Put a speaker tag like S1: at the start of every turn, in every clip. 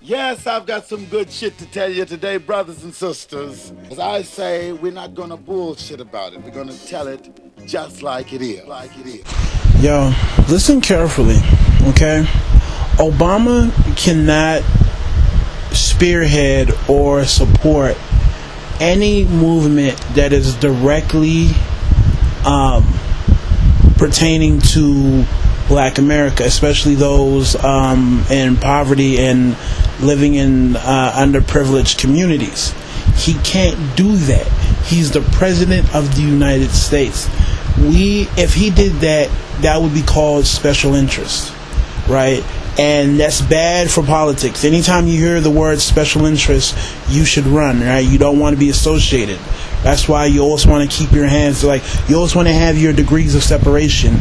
S1: Yes, I've got some good shit to tell you today, brothers and sisters. As I say, we're not gonna bullshit about it. We're gonna tell it just like it is.
S2: Yo, listen carefully, okay? Obama cannot spearhead or support any movement that is directly pertaining to Black America, especially those in poverty and living in underprivileged communities. He can't do that. He's the president of the United States. If he did that, that would be called special interest, right? And that's bad for politics. Anytime you hear the word special interest, you should run, right? You don't want to be associated. That's why you always want to keep your hands, you always want to have your degrees of separation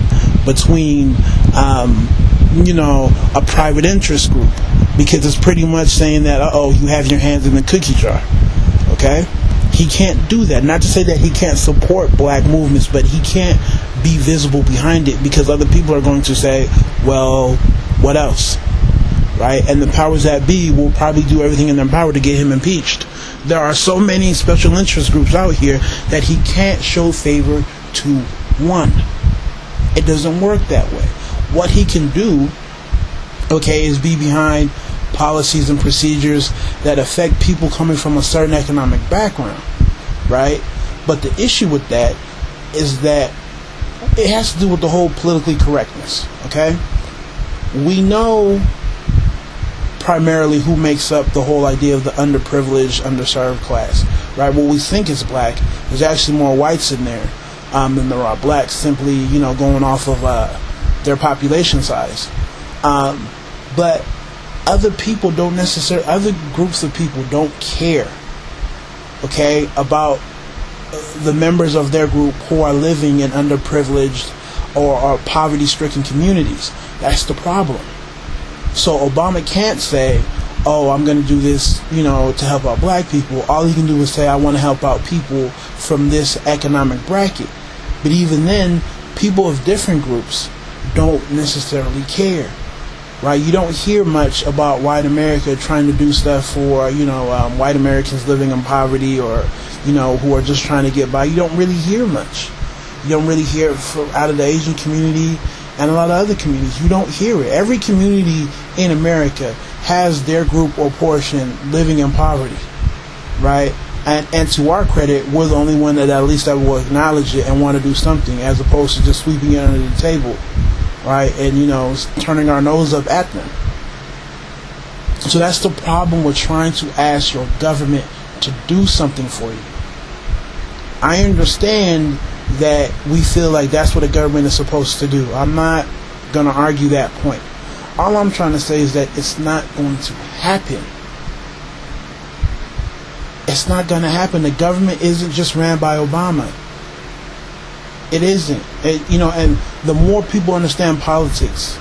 S2: between, a private interest group, because it's pretty much saying that, you have your hands in the cookie jar, okay? He can't do that. Not to say that he can't support black movements, but he can't be visible behind it, because other people are going to say, well, what else? Right? And the powers that be will probably do everything in their power to get him impeached. There are so many special interest groups out here that he can't show favor to one. It doesn't work that way. What he can do, is be behind policies and procedures that affect people coming from a certain economic background, right? But the issue with that is that it has to do with the whole politically correctness, okay? We know primarily who makes up the whole idea of the underprivileged, underserved class, right? What we think is black, there's actually more whites in there than there are blacks, simply, going off of their population size. But other people don't necessarily, other groups of people don't care, about the members of their group who are living in underprivileged or poverty-stricken communities. That's the problem. So Obama can't say, I'm going to do this, to help out black people. All he can do is say, I want to help out people from this economic bracket. But even then, people of different groups don't necessarily care, right? You don't hear much about white America trying to do stuff for, white Americans living in poverty or, who are just trying to get by. You don't really hear much. You don't really hear it out of the Asian community and a lot of other communities. You don't hear it. Every community in America has their group or portion living in poverty, right? And to our credit, we're the only one that at least ever will acknowledge it and want to do something, as opposed to just sweeping it under the table, right? And, turning our nose up at them. So that's the problem with trying to ask your government to do something for you. I understand that we feel like that's what a government is supposed to do. I'm not going to argue that point. All I'm trying to say is that it's not going to happen. It's not going to happen. The government isn't just ran by Obama. It isn't. And the more people understand politics,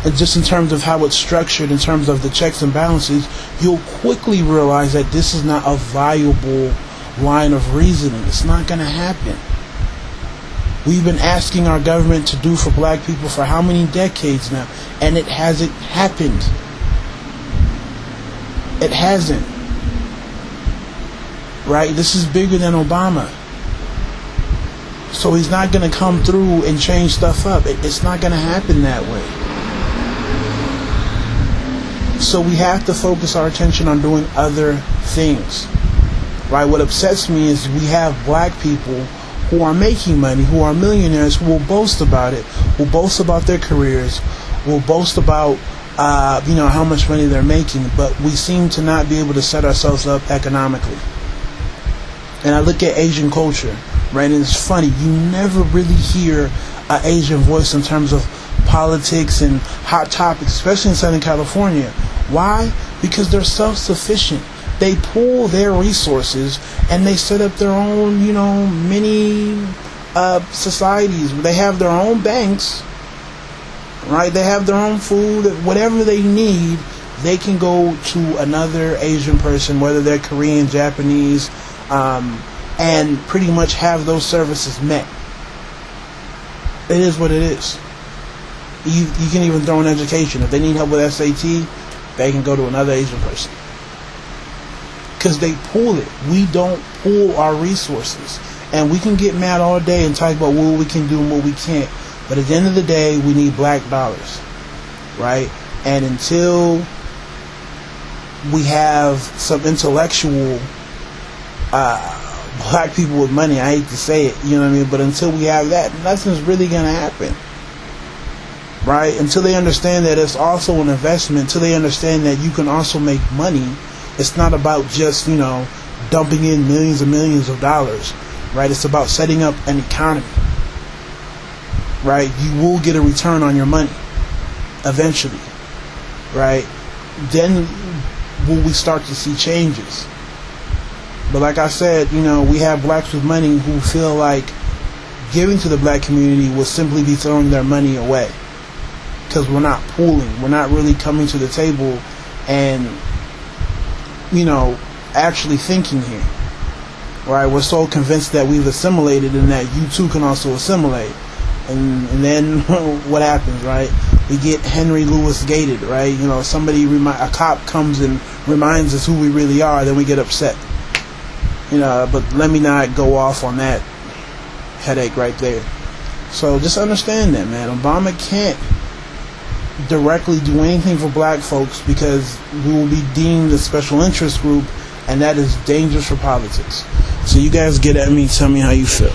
S2: and just in terms of how it's structured, in terms of the checks and balances, you'll quickly realize that this is not a viable line of reasoning. It's not going to happen. We've been asking our government to do for black people for how many decades now, and it hasn't happened. It hasn't. Right? This is bigger than Obama. So he's not going to come through and change stuff up. It's not going to happen that way. So we have to focus our attention on doing other things. Right? What upsets me is we have black people who are making money, who are millionaires, who will boast about it, will boast about their careers, will boast about how much money they're making, but we seem to not be able to set ourselves up economically. And I look at Asian culture, right, and it's funny, you never really hear an Asian voice in terms of politics and hot topics, especially in Southern California. Why? Because they're self-sufficient. They pool their resources and they set up their own, mini societies. They have their own banks, right? They have their own food. Whatever they need, they can go to another Asian person, whether they're Korean, Japanese, and pretty much have those services met. It is what it is. You can even throw in education. If they need help with SAT, they can go to another Asian person. Because they pool it. We don't pool our resources. And we can get mad all day and talk about what we can do and what we can't. But at the end of the day, we need black dollars. Right? And until we have some intellectual black people with money, I hate to say it, you know what I mean? But until we have that, nothing's really going to happen. Right? Until they understand that it's also an investment, until they understand that you can also make money. It's not about just, dumping in millions and millions of dollars. Right? It's about setting up an economy. Right? You will get a return on your money eventually. Right? Then will we start to see changes. But like I said, we have blacks with money who feel like giving to the black community will simply be throwing their money away. Because we're not pooling. We're not really coming to the table and, actually thinking here. Right? We're so convinced that we've assimilated and that you too can also assimilate. And then what happens, right? We get Henry Louis gated, right? A cop comes and reminds us who we really are, then we get upset. But let me not go off on that headache right there. So just understand that, man. Obama can't directly do anything for black folks because we will be deemed a special interest group, and that is dangerous for politics. So you guys get at me, tell me how you feel.